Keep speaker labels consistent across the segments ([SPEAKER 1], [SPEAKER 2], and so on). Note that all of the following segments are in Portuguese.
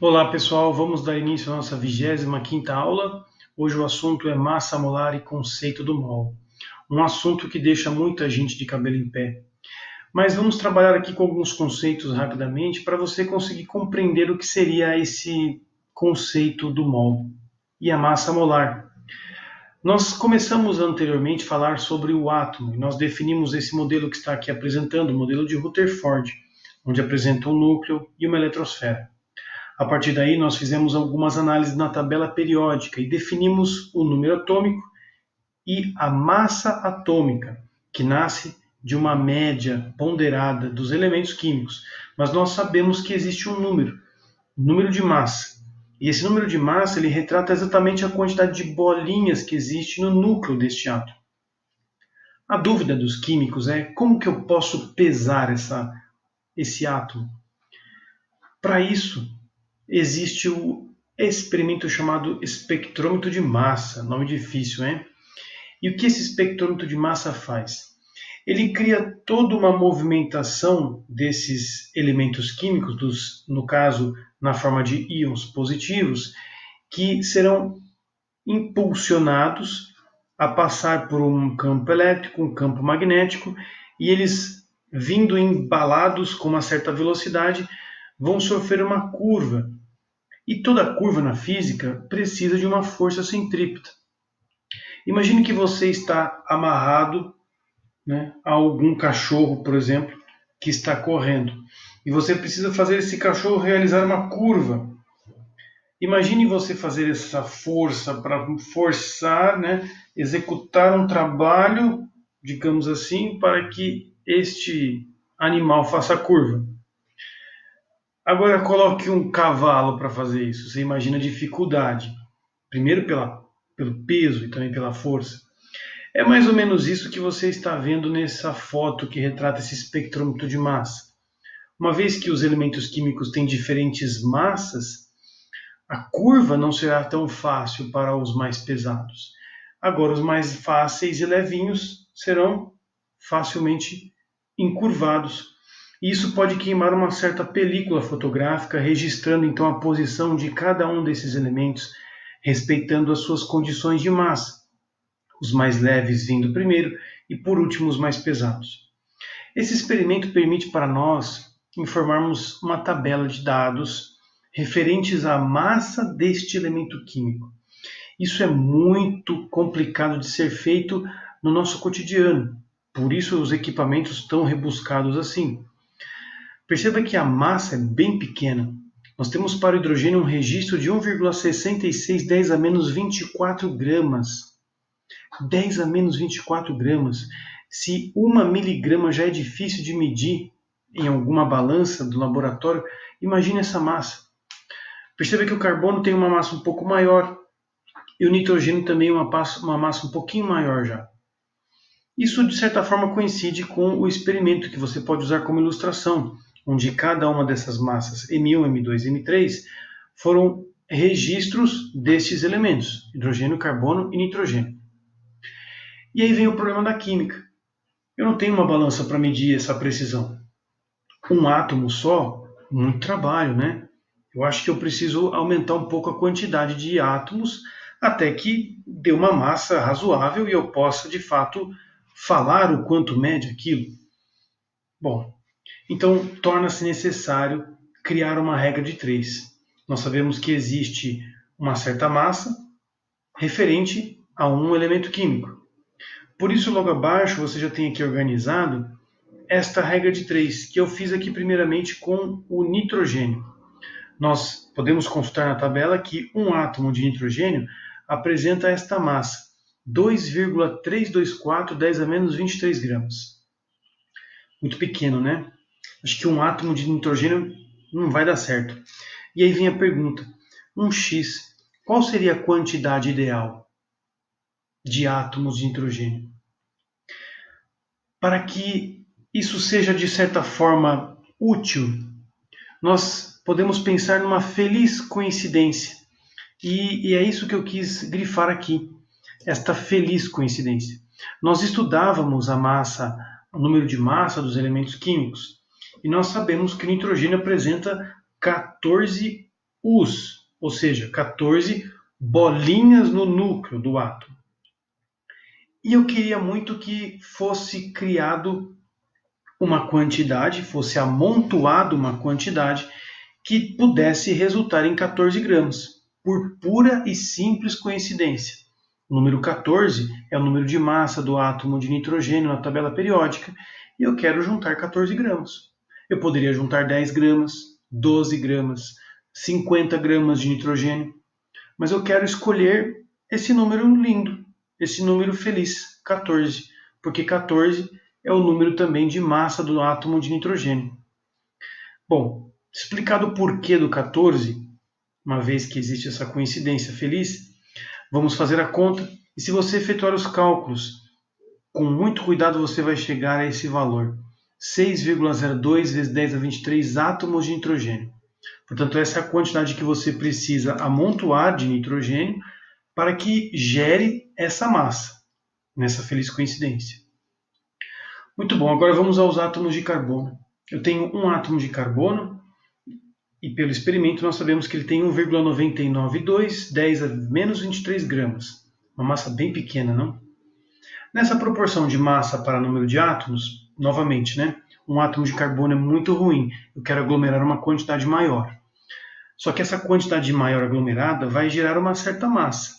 [SPEAKER 1] Olá pessoal, vamos dar início à nossa 25ª aula. Hoje o assunto é massa molar e conceito do mol. Um assunto que deixa muita gente de cabelo em pé. Mas vamos trabalhar aqui com alguns conceitos rapidamente para você conseguir compreender o que seria esse conceito do mol e a massa molar. Nós começamos anteriormente a falar sobre o átomo e nós definimos esse modelo que está aqui apresentando, o modelo de Rutherford, onde apresenta um núcleo e uma eletrosfera. A partir daí, nós fizemos algumas análises na tabela periódica e definimos o número atômico e a massa atômica, que nasce de uma média ponderada dos elementos químicos. Mas nós sabemos que existe um número de massa. E esse número de massa ele retrata exatamente a quantidade de bolinhas que existe no núcleo deste átomo. A dúvida dos químicos é como que eu posso pesar esse átomo? Para isso, existe o experimento chamado espectrômetro de massa, nome difícil, hein? E o que esse espectrômetro de massa faz? Ele cria toda uma movimentação desses elementos químicos, no caso, na forma de íons positivos, que serão impulsionados a passar por um campo elétrico, um campo magnético, e eles, vindo embalados com uma certa velocidade, vão sofrer uma curva. E toda curva na física precisa de uma força centrípeta. Imagine que você está amarrado, a algum cachorro, por exemplo, que está correndo. E você precisa fazer esse cachorro realizar uma curva. Imagine você fazer essa força para forçar, executar um trabalho, digamos assim, para que este animal faça a curva. Agora coloque um cavalo para fazer isso. Você imagina a dificuldade. Primeiro pelo peso e também pela força. É mais ou menos isso que você está vendo nessa foto que retrata esse espectrômetro de massa. Uma vez que os elementos químicos têm diferentes massas, a curva não será tão fácil para os mais pesados. Agora, os mais fáceis e levinhos serão facilmente encurvados. Isso pode queimar uma certa película fotográfica, registrando então a posição de cada um desses elementos, respeitando as suas condições de massa, os mais leves vindo primeiro e por último os mais pesados. Esse experimento permite para nós informarmos uma tabela de dados referentes à massa deste elemento químico. Isso é muito complicado de ser feito no nosso cotidiano, por isso os equipamentos estão rebuscados assim. Perceba que a massa é bem pequena. Nós temos para o hidrogênio um registro de 1,66 10 a menos 24 gramas. 10 a menos 24 gramas. Se 1 miligrama já é difícil de medir em alguma balança do laboratório, imagine essa massa. Perceba que o carbono tem uma massa um pouco maior e o nitrogênio também uma massa um pouquinho maior já. Isso, de certa forma, coincide com o experimento que você pode usar como ilustração, onde cada uma dessas massas, M1, M2 e M3, foram registros destes elementos, hidrogênio, carbono e nitrogênio. E aí vem o problema da química. Eu não tenho uma balança para medir essa precisão. Um átomo só, muito trabalho, né? Eu acho que eu preciso aumentar um pouco a quantidade de átomos até que dê uma massa razoável e eu possa, de fato, falar o quanto mede aquilo. Bom, então torna-se necessário criar uma regra de 3. Nós sabemos que existe uma certa massa referente a um elemento químico. Por isso, logo abaixo, você já tem aqui organizado esta regra de 3, que eu fiz aqui primeiramente com o nitrogênio. Nós podemos consultar na tabela que um átomo de nitrogênio apresenta esta massa, 2,324 10 a menos 23 gramas. Muito pequeno, né? Acho que um átomo de nitrogênio não vai dar certo. E aí vem a pergunta, um X, qual seria a quantidade ideal de átomos de nitrogênio? Para que isso seja de certa forma útil, nós podemos pensar numa feliz coincidência. E é isso que eu quis grifar aqui, esta feliz coincidência. Nós estudávamos a massa, o número de massa dos elementos químicos, e nós sabemos que o nitrogênio apresenta 14 Us, ou seja, 14 bolinhas no núcleo do átomo. E eu queria muito que fosse criado uma quantidade, fosse amontoado uma quantidade que pudesse resultar em 14 gramas, por pura e simples coincidência. O número 14 é o número de massa do átomo de nitrogênio na tabela periódica e eu quero juntar 14 gramas. Eu poderia juntar 10 gramas, 12 gramas, 50 gramas de nitrogênio, mas eu quero escolher esse número lindo, esse número feliz, 14, porque 14 é o número também de massa do átomo de nitrogênio. Bom, explicado o porquê do 14, uma vez que existe essa coincidência feliz, vamos fazer a conta e se você efetuar os cálculos, com muito cuidado você vai chegar a esse valor, 6,02 vezes 10 a 23 átomos de nitrogênio. Portanto, essa é a quantidade que você precisa amontoar de nitrogênio para que gere essa massa, nessa feliz coincidência. Muito bom, agora vamos aos átomos de carbono. Eu tenho um átomo de carbono e pelo experimento nós sabemos que ele tem 1,992, 10 a menos 23 gramas. Uma massa bem pequena, não? Nessa proporção de massa para número de átomos, novamente, um átomo de carbono é muito ruim. Eu quero aglomerar uma quantidade maior. Só que essa quantidade maior aglomerada vai gerar uma certa massa.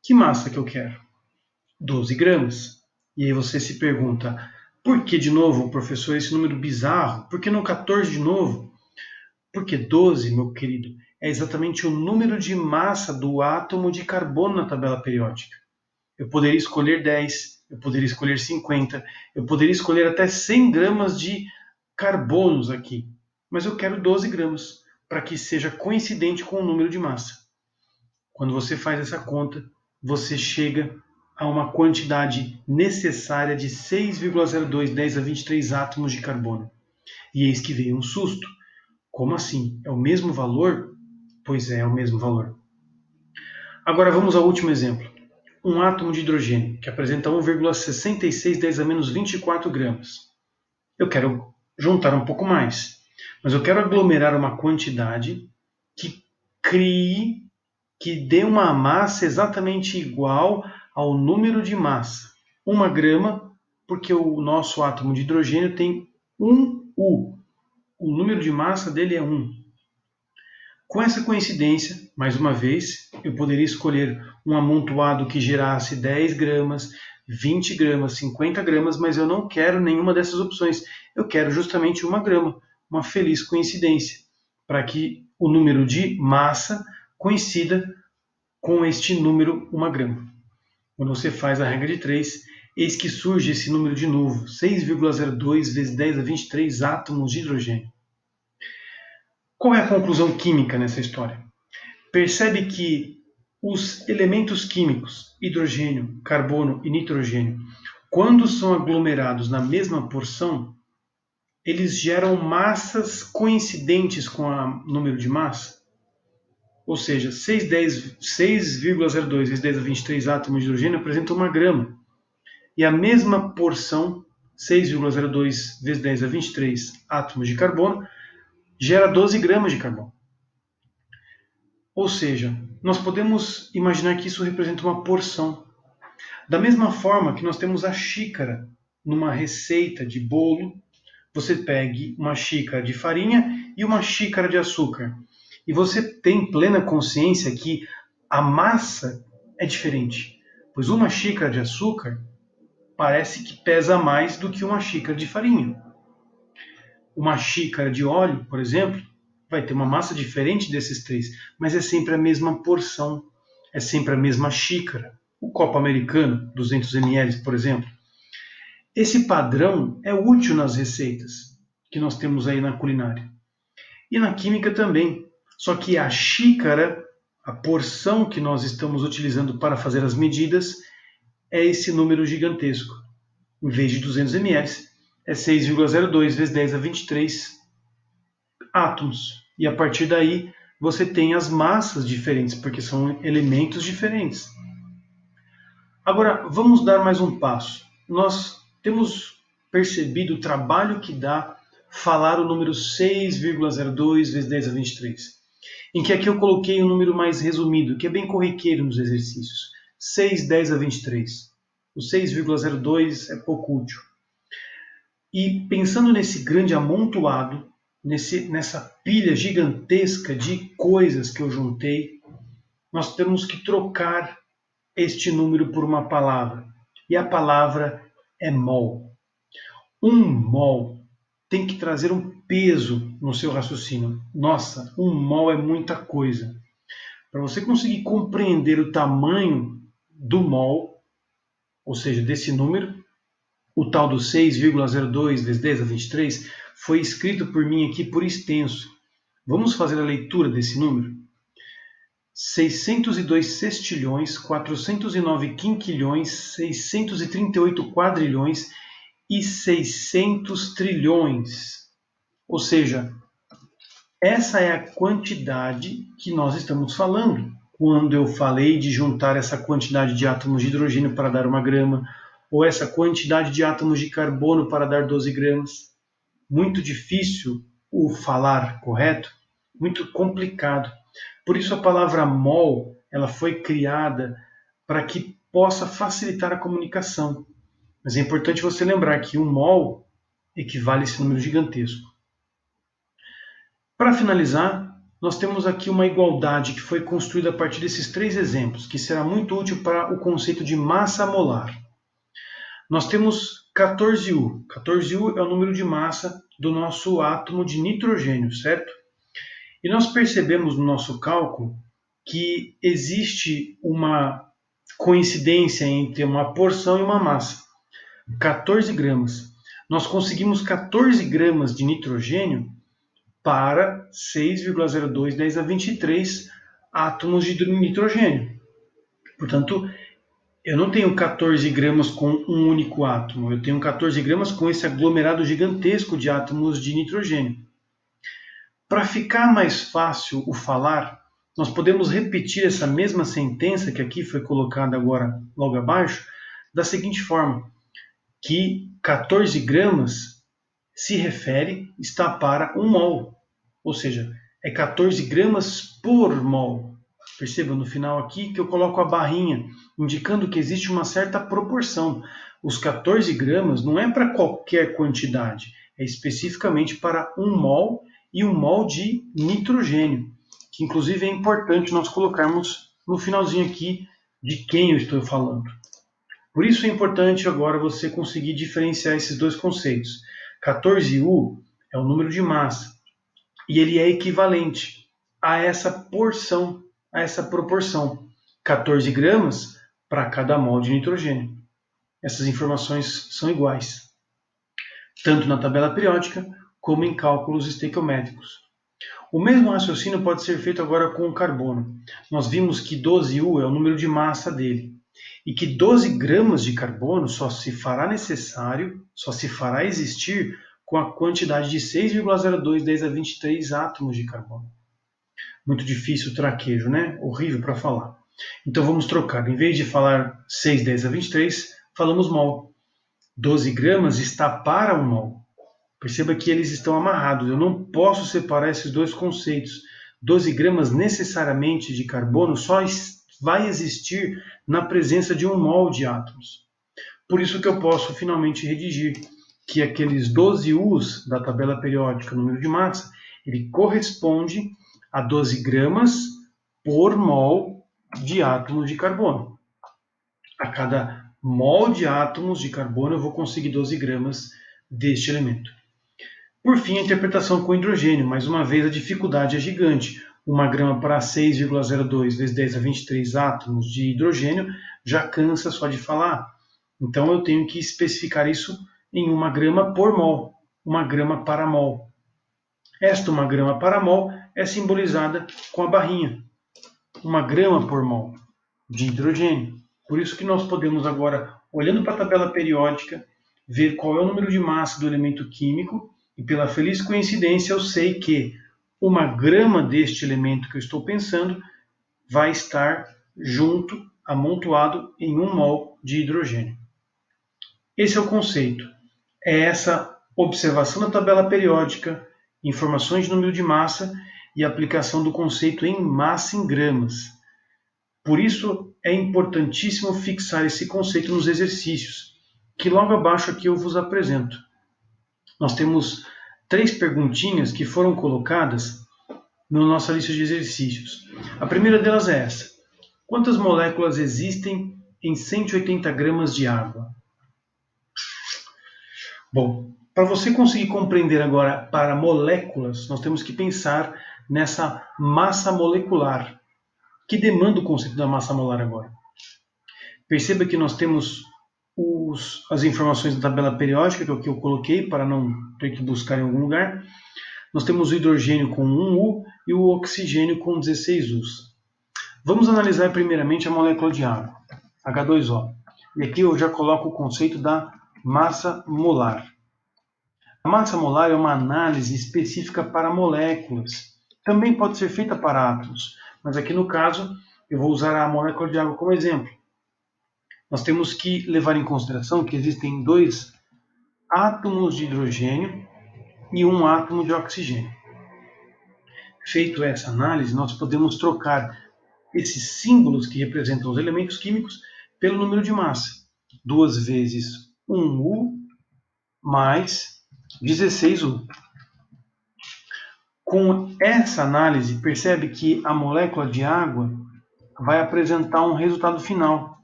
[SPEAKER 1] Que massa que eu quero? 12 gramas. E aí você se pergunta, por que de novo, professor, esse número bizarro? Por que não 14 de novo? Porque 12, meu querido, é exatamente o número de massa do átomo de carbono na tabela periódica. Eu poderia escolher 10, eu poderia escolher 50, eu poderia escolher até 100 gramas de carbonos aqui. Mas eu quero 12 gramas, para que seja coincidente com o número de massa. Quando você faz essa conta, você chega a uma quantidade necessária de 6,02 10 a 23 átomos de carbono. E eis que veio um susto. Como assim? É o mesmo valor? Pois é o mesmo valor. Agora vamos ao último exemplo. Um átomo de hidrogênio, que apresenta 1,66 10 a menos 24 gramas. Eu quero juntar um pouco mais, mas eu quero aglomerar uma quantidade que dê uma massa exatamente igual ao número de massa. 1 grama, porque o nosso átomo de hidrogênio tem 1 U. O número de massa dele é 1. Com essa coincidência, mais uma vez, eu poderia escolher um amontoado que gerasse 10 gramas, 20 gramas, 50 gramas, mas eu não quero nenhuma dessas opções. Eu quero justamente 1 grama, uma feliz coincidência, para que o número de massa coincida com este número 1 grama. Quando você faz a regra de 3, eis que surge esse número de novo, 6,02 vezes 10 a 23 átomos de hidrogênio. Qual é a conclusão química nessa história? Percebe que os elementos químicos, hidrogênio, carbono e nitrogênio, quando são aglomerados na mesma porção, eles geram massas coincidentes com o número de massa. Ou seja, 6,02 vezes 10 a 23 átomos de hidrogênio apresentam 1 grama. E a mesma porção, 6,02 vezes 10 a 23 átomos de carbono, gera 12 gramas de carbono. Ou seja, nós podemos imaginar que isso representa uma porção. Da mesma forma que nós temos a xícara numa receita de bolo, você pegue uma xícara de farinha e uma xícara de açúcar. E você tem plena consciência que a massa é diferente, pois uma xícara de açúcar parece que pesa mais do que uma xícara de farinha. Uma xícara de óleo, por exemplo, vai ter uma massa diferente desses três, mas é sempre a mesma porção, é sempre a mesma xícara. O copo americano, 200 ml, por exemplo. Esse padrão é útil nas receitas que nós temos aí na culinária. E na química também. Só que a xícara, a porção que nós estamos utilizando para fazer as medidas, é esse número gigantesco. Em vez de 200 ml, é 6,02 vezes 10 a 23 átomos. E a partir daí você tem as massas diferentes, porque são elementos diferentes. Agora, vamos dar mais um passo. Nós temos percebido o trabalho que dá falar o número 6,02 vezes 10 a 23. em que aqui eu coloquei um número mais resumido, que é bem corriqueiro nos exercícios. 6, 10 a 23. O 6,02 é pouco útil. E pensando nesse grande amontoado, nessa pilha gigantesca de coisas que eu juntei, nós temos que trocar este número por uma palavra. E a palavra é mol. Um mol tem que trazer um peso no seu raciocínio. Nossa, um mol é muita coisa. Para você conseguir compreender o tamanho do mol, ou seja, desse número, o tal do 6,02 vezes 10 a 23 foi escrito por mim aqui por extenso. Vamos fazer a leitura desse número? 602 sextilhões, 409 quinquilhões, 638 quadrilhões e 600 trilhões. Ou seja, essa é a quantidade que nós estamos falando quando eu falei de juntar essa quantidade de átomos de hidrogênio para dar 1 grama, ou essa quantidade de átomos de carbono para dar 12 gramas. Muito difícil o falar, correto? Muito complicado. Por isso a palavra mol, ela foi criada para que possa facilitar a comunicação. Mas é importante você lembrar que 1 mol equivale a esse número gigantesco. Para finalizar, nós temos aqui uma igualdade que foi construída a partir desses 3 exemplos, que será muito útil para o conceito de massa molar. Nós temos 14U. 14U é o número de massa do nosso átomo de nitrogênio, certo? E nós percebemos no nosso cálculo que existe uma coincidência entre uma porção e uma massa. 14 gramas. Nós conseguimos 14 gramas de nitrogênio para 6,02 10 a 23 átomos de nitrogênio. Portanto, eu não tenho 14 gramas com um único átomo, eu tenho 14 gramas com esse aglomerado gigantesco de átomos de nitrogênio. Para ficar mais fácil o falar, nós podemos repetir essa mesma sentença que aqui foi colocada agora logo abaixo, da seguinte forma, que 14 gramas se refere, está para 1 mol, ou seja, é 14 gramas por mol. Perceba no final aqui que eu coloco a barrinha, indicando que existe uma certa proporção. Os 14 gramas não é para qualquer quantidade, é especificamente para 1 mol e 1 mol de nitrogênio, que inclusive é importante nós colocarmos no finalzinho aqui de quem eu estou falando. Por isso é importante agora você conseguir diferenciar esses dois conceitos. 14U é o número de massa e ele é equivalente a essa porção, a essa proporção. 14 gramas para cada mol de nitrogênio. Essas informações são iguais, tanto na tabela periódica como em cálculos estequiométricos. O mesmo raciocínio pode ser feito agora com o carbono. Nós vimos que 12U é o número de massa dele e que 12 gramas de carbono só se fará necessário, só se fará existir com a quantidade de 6,02 10 a 23 átomos de carbono. Muito difícil o traquejo, né? Horrível para falar. Então vamos trocar. Em vez de falar 6, 10 a 23, falamos mol. 12 gramas está para 1 mol. Perceba que eles estão amarrados. Eu não posso separar esses dois conceitos. 12 gramas necessariamente de carbono só vai existir na presença de 1 mol de átomos. Por isso que eu posso finalmente redigir que aqueles 12 U's da tabela periódica, número de massa, ele corresponde a 12 gramas por mol de átomos de carbono. A cada mol de átomos de carbono eu vou conseguir 12 gramas deste elemento. Por fim, a interpretação com hidrogênio. Mais uma vez, a dificuldade é gigante. 1 grama para 6,02 vezes 10 a 23 átomos de hidrogênio já cansa só de falar. Então, eu tenho que especificar isso em 1 grama por mol. 1 grama para mol. Esta 1 grama para mol é simbolizada com a barrinha. 1 grama por mol de hidrogênio. Por isso que nós podemos agora, olhando para a tabela periódica, ver qual é o número de massa do elemento químico. E pela feliz coincidência eu sei que 1 grama deste elemento que eu estou pensando vai estar junto, amontoado em 1 mol de hidrogênio. Esse é o conceito. É essa observação da tabela periódica, informações de número de massa e a aplicação do conceito em massa em gramas. Por isso é importantíssimo fixar esse conceito nos exercícios, que logo abaixo aqui eu vos apresento. Nós temos 3 perguntinhas que foram colocadas na nossa lista de exercícios. A primeira delas é essa: quantas moléculas existem em 180 gramas de água? Bom, para você conseguir compreender agora para moléculas, nós temos que pensar nessa massa molecular, que demanda o conceito da massa molar agora. Perceba que nós temos as informações da tabela periódica, que é o que eu coloquei para não ter que buscar em algum lugar. Nós temos o hidrogênio com 1U e o oxigênio com 16 Us. Vamos analisar primeiramente a molécula de água, H2O. E aqui eu já coloco o conceito da massa molar. A massa molar é uma análise específica para moléculas. Também pode ser feita para átomos, mas aqui no caso eu vou usar a molécula de água como exemplo. Nós temos que levar em consideração que existem 2 átomos de hidrogênio e 1 átomo de oxigênio. Feito essa análise, nós podemos trocar esses símbolos que representam os elementos químicos pelo número de massa. 2 vezes 1U mais 16U. Com essa análise, percebe que a molécula de água vai apresentar um resultado final,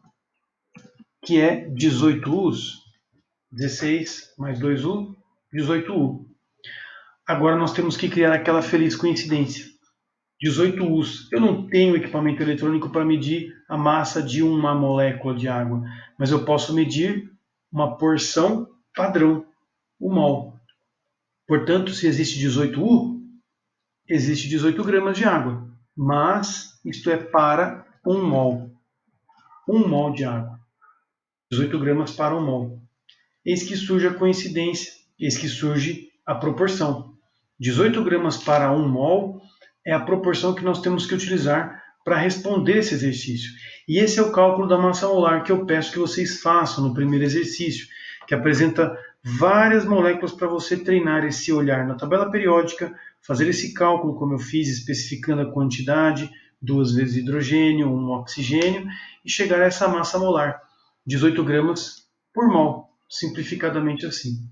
[SPEAKER 1] que é 18 Us, 16 mais 2U, 18U. Agora nós temos que criar aquela feliz coincidência. 18 Us. Eu não tenho equipamento eletrônico para medir a massa de uma molécula de água, mas eu posso medir uma porção padrão, o mol. Portanto, se existe 18U, existe 18 gramas de água, mas isto é para 1 mol. 1 mol de água. 18 gramas para 1 mol. Eis que surge a coincidência, eis que surge a proporção. 18 gramas para 1 mol é a proporção que nós temos que utilizar para responder esse exercício. E esse é o cálculo da massa molar que eu peço que vocês façam no primeiro exercício, que apresenta várias moléculas para você treinar esse olhar na tabela periódica, fazer esse cálculo como eu fiz, especificando a quantidade, 2 vezes hidrogênio, 1 oxigênio, e chegar a essa massa molar, 18 gramas por mol, simplificadamente assim.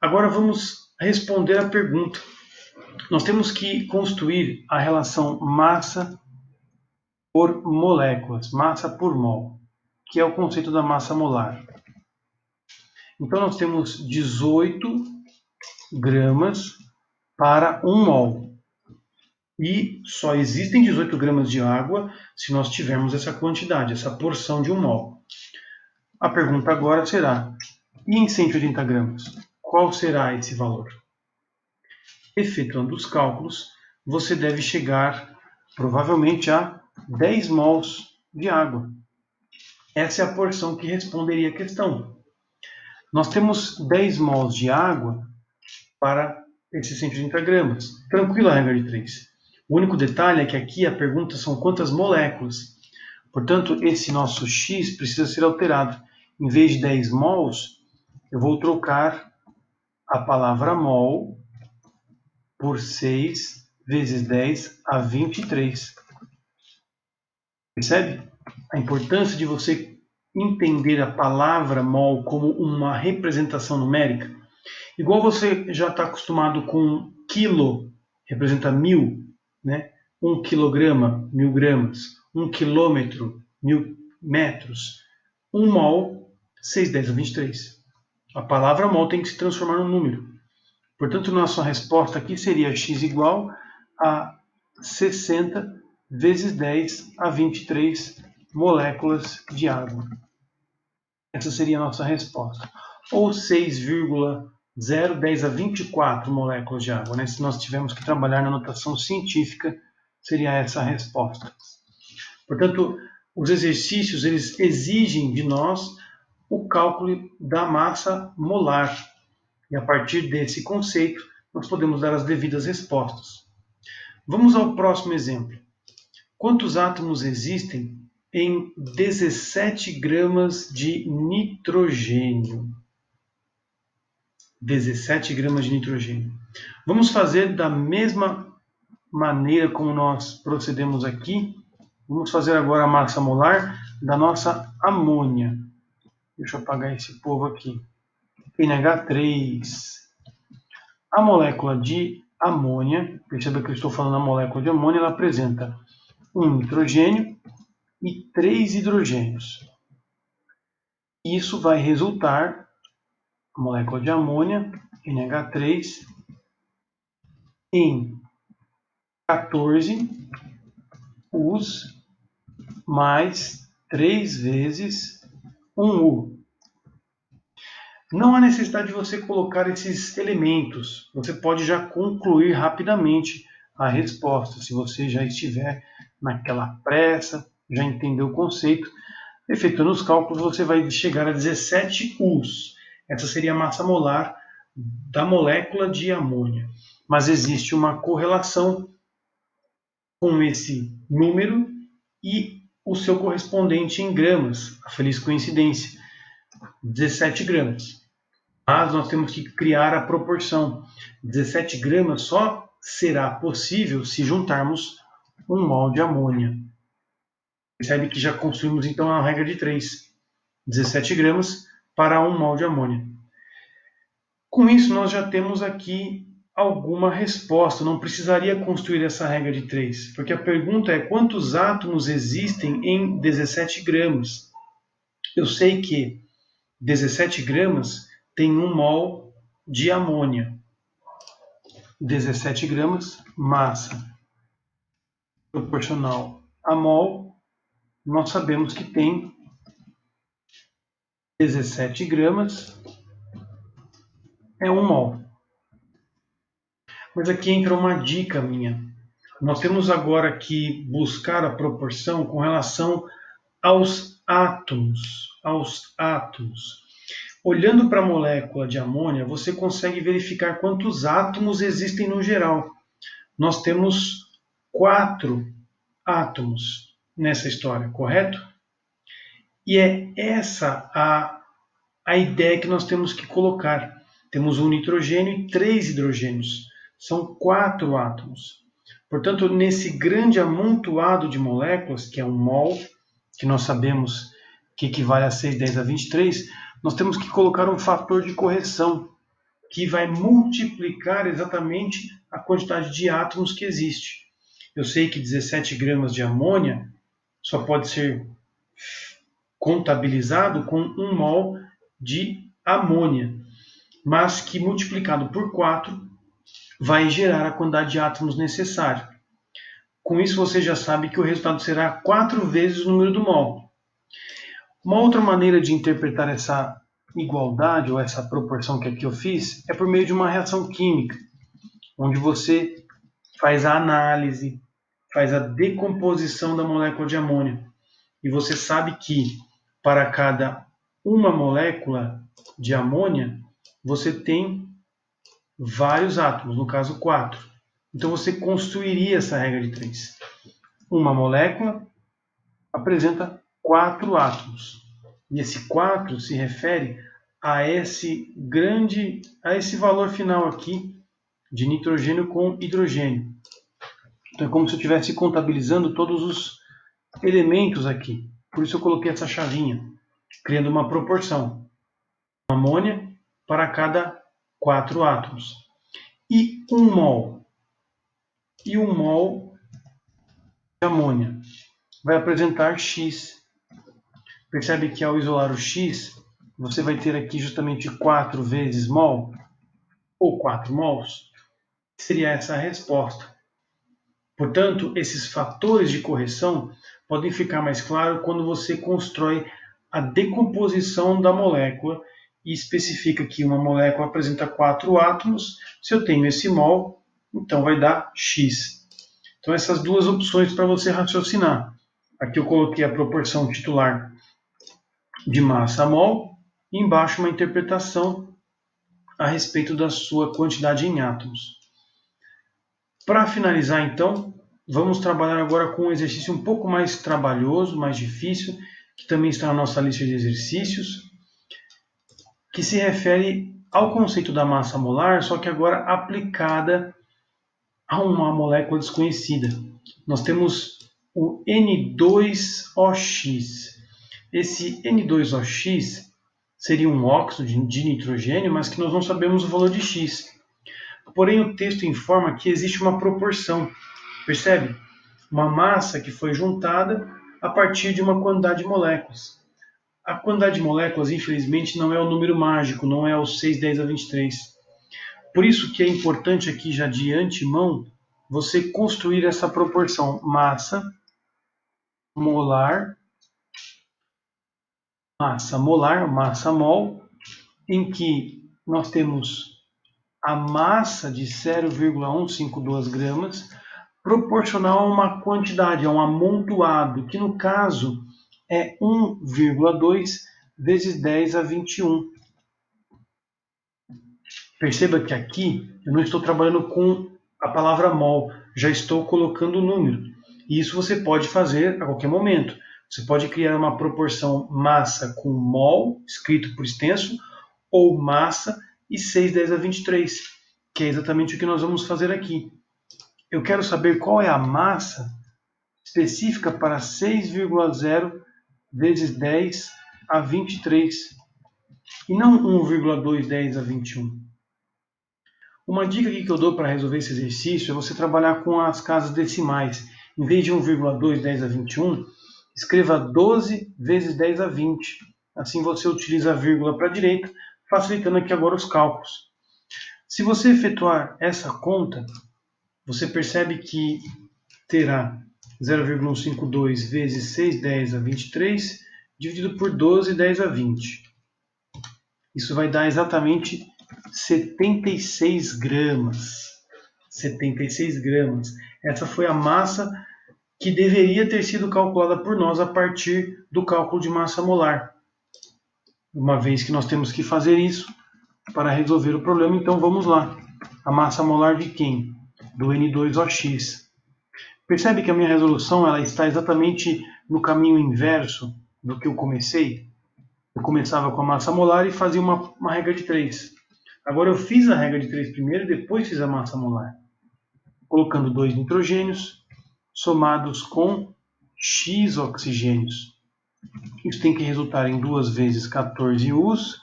[SPEAKER 1] Agora vamos responder a pergunta. Nós temos que construir a relação massa por moléculas, massa por mol, que é o conceito da massa molar. Então nós temos 18 gramas para 1 mol. E só existem 18 gramas de água se nós tivermos essa quantidade, essa porção de 1 mol. A pergunta agora será, e em 180 gramas? Qual será esse valor? Efetuando os cálculos, você deve chegar provavelmente a 10 mols de água. Essa é a porção que responderia à questão. Nós temos 10 mols de água para esses 180 gramas. Tranquilo a regra de 3. O único detalhe é que aqui a pergunta são quantas moléculas. Portanto, esse nosso X precisa ser alterado. Em vez de 10 mols, eu vou trocar a palavra mol por 6 vezes 10 a 23. Percebe a importância de você entender a palavra mol como uma representação numérica? Igual você já está acostumado com quilo, representa 1000, né? 1 quilograma, 1000 gramas. 1 quilômetro, 1000 metros. 1 mol, 6 10 a 23. A palavra mol tem que se transformar num número. Portanto, nossa resposta aqui seria x igual a 60 vezes 10 a 23 moléculas de água. Essa seria a nossa resposta. Ou 6,010 a 24 moléculas de água, né? Se nós tivermos que trabalhar na notação científica, seria essa a resposta. Portanto, os exercícios eles exigem de nós o cálculo da massa molar. E a partir desse conceito, nós podemos dar as devidas respostas. Vamos ao próximo exemplo. Quantos átomos existem em 17 gramas de nitrogênio? 17 gramas de nitrogênio. Vamos fazer da mesma maneira como nós procedemos aqui, vamos fazer agora a massa molar da nossa amônia. Deixa eu apagar esse povo aqui. NH3. A molécula de amônia, perceba que eu estou falando da molécula de amônia, ela apresenta um nitrogênio e 3 hidrogênios. Isso vai resultar, a molécula de amônia, NH3, em 14 U's mais 3 vezes 1U. Não há necessidade de você colocar esses elementos. Você pode já concluir rapidamente a resposta. Se você já estiver naquela pressa, já entendeu o conceito, efetuando os cálculos, você vai chegar a 17 U's. Essa seria a massa molar da molécula de amônia. Mas existe uma correlação com esse número e o seu correspondente em gramas, a feliz coincidência, 17 gramas. Mas nós temos que criar a proporção. 17 gramas só será possível se juntarmos 1 mol de amônia. Percebe que já construímos então a regra de 3. 17 gramas para 1 mol de amônia. Com isso, nós já temos aqui alguma resposta. Não precisaria construir essa regra de 3, porque a pergunta é quantos átomos existem em 17 gramas. Eu sei que 17 gramas tem 1 mol de amônia. 17 gramas, massa proporcional a mol, nós sabemos que tem 17 gramas é 1 mol. Mas aqui entra uma dica minha. Nós temos agora que buscar a proporção com relação aos átomos. Olhando para a molécula de amônia, você consegue verificar quantos átomos existem no geral. Nós temos 4 átomos nessa história, correto? E é essa a ideia que nós temos que colocar. Temos um nitrogênio e 3 hidrogênios. São 4 átomos. Portanto, nesse grande amontoado de moléculas, que é um mol, que nós sabemos que equivale a 6, 10 a 23, nós temos que colocar um fator de correção, que vai multiplicar exatamente a quantidade de átomos que existe. Eu sei que 17 gramas de amônia só pode ser contabilizado com 1 mol de amônia, mas que multiplicado por 4 vai gerar a quantidade de átomos necessária. Com isso você já sabe que o resultado será 4 vezes o número do mol. Uma outra maneira de interpretar essa igualdade ou essa proporção que aqui eu fiz é por meio de uma reação química, onde você faz a análise, faz a decomposição da molécula de amônia. E você sabe que para cada uma molécula de amônia, você tem vários átomos, no caso 4. Então você construiria essa regra de 3. Uma molécula apresenta 4 átomos. E esse 4 se refere a esse valor final aqui de nitrogênio com hidrogênio. Então é como se eu estivesse contabilizando todos os elementos aqui. Por isso eu coloquei essa chavinha, criando uma proporção. Amônia para cada 4 átomos. E 1 mol. E 1 mol de amônia vai apresentar X. Percebe que ao isolar o X, você vai ter aqui justamente 4 vezes mol, ou 4 mols. Seria essa a resposta. Portanto, esses fatores de correção podem ficar mais claros quando você constrói a decomposição da molécula e especifica que uma molécula apresenta 4 átomos. Se eu tenho esse mol, então vai dar X. Então essas duas opções para você raciocinar. Aqui eu coloquei a proporção titular de massa a mol e embaixo uma interpretação a respeito da sua quantidade em átomos. Para finalizar então, vamos trabalhar agora com um exercício um pouco mais trabalhoso, mais difícil, que também está na nossa lista de exercícios, que se refere ao conceito da massa molar, só que agora aplicada há uma molécula desconhecida. Nós temos o N2OX. Esse N2OX seria um óxido de nitrogênio, mas que nós não sabemos o valor de X. Porém, o texto informa que existe uma proporção. Percebe? Uma massa que foi juntada a partir de uma quantidade de moléculas. A quantidade de moléculas, infelizmente, não é o número mágico, não é o 6, 10 a 23. Por isso que é importante aqui, já de antemão, você construir essa proporção massa molar, massa mol, em que nós temos a massa de 0,152 gramas proporcional a uma quantidade, a um amontoado, que no caso é 1,2 vezes 10 a 21. Perceba que aqui eu não estou trabalhando com a palavra mol, já estou colocando o número. E isso você pode fazer a qualquer momento. Você pode criar uma proporção massa com mol, escrito por extenso, ou massa e 6, 10 a 23, que é exatamente o que nós vamos fazer aqui. Eu quero saber qual é a massa específica para 6,0 vezes 10 a 23, e não 1,2 10 a 21. Uma dica aqui que eu dou para resolver esse exercício é você trabalhar com as casas decimais. Em vez de 1,2 10 a 21, escreva 12 vezes 10 a 20. Assim você utiliza a vírgula para a direita, facilitando aqui agora os cálculos. Se você efetuar essa conta, você percebe que terá 0,152 vezes 6, 10 a 23, dividido por 12, 10 a 20. Isso vai dar exatamente 76 gramas. 76 gramas. Essa foi a massa que deveria ter sido calculada por nós a partir do cálculo de massa molar. Uma vez que nós temos que fazer isso para resolver o problema, então vamos lá. A massa molar de quem? Do N2OX. Percebe que a minha resolução ela está exatamente no caminho inverso do que eu comecei? Eu começava com a massa molar e fazia uma regra de 3. Agora eu fiz a regra de 3 primeiro e depois fiz a massa molar. Colocando 2 nitrogênios somados com X oxigênios. Isso tem que resultar em 2 vezes 14 U's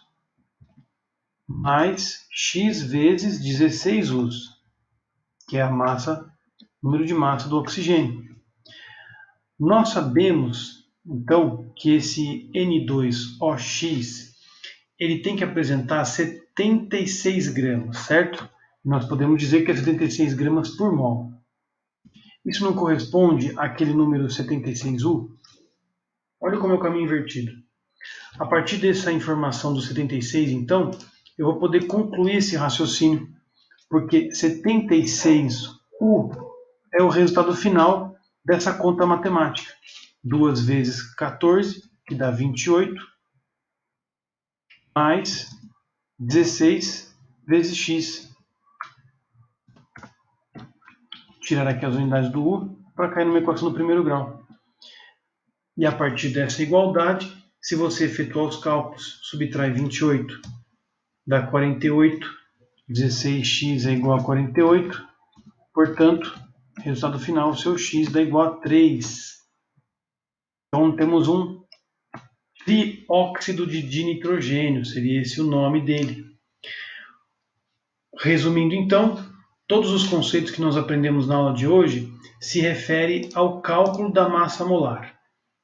[SPEAKER 1] mais X vezes 16 U's, que é a massa, número de massa do oxigênio. Nós sabemos, então, que esse N2OX ele tem que apresentar 76 gramas, certo? Nós podemos dizer que é 76 gramas por mol. Isso não corresponde àquele número 76U? Olha como é o caminho invertido. A partir dessa informação do 76, então, eu vou poder concluir esse raciocínio, porque 76U é o resultado final dessa conta matemática. 2 vezes 14, que dá 28, mais 16 vezes x. Tirar aqui as unidades do U para cair numa equação do primeiro grau. E a partir dessa igualdade, se você efetuar os cálculos, subtrai 28, dá 48, 16x é igual a 48, portanto, resultado final, o seu x dá igual a 3. Então temos um trióxido de dinitrogênio, seria esse o nome dele. Resumindo então, todos os conceitos que nós aprendemos na aula de hoje se referem ao cálculo da massa molar,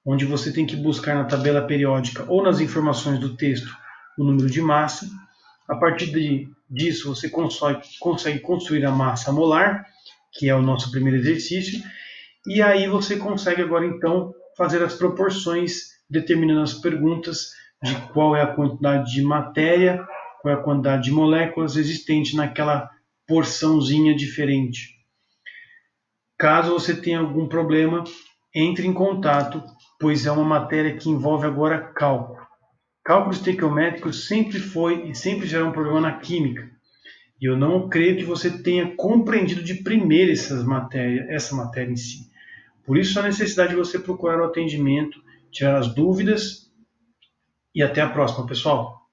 [SPEAKER 1] onde você tem que buscar na tabela periódica ou nas informações do texto o número de massa. A partir disso você consegue construir a massa molar, que é o nosso primeiro exercício, e aí você consegue agora então fazer as proporções, determinando as perguntas de qual é a quantidade de matéria, qual é a quantidade de moléculas existente naquela porçãozinha diferente. Caso você tenha algum problema, entre em contato, pois é uma matéria que envolve agora cálculo. Cálculo estequiométrico sempre foi e sempre será um problema na química. E eu não creio que você tenha compreendido de primeira essa matéria em si. Por isso a necessidade de você procurar o atendimento, tirar as dúvidas e até a próxima, pessoal.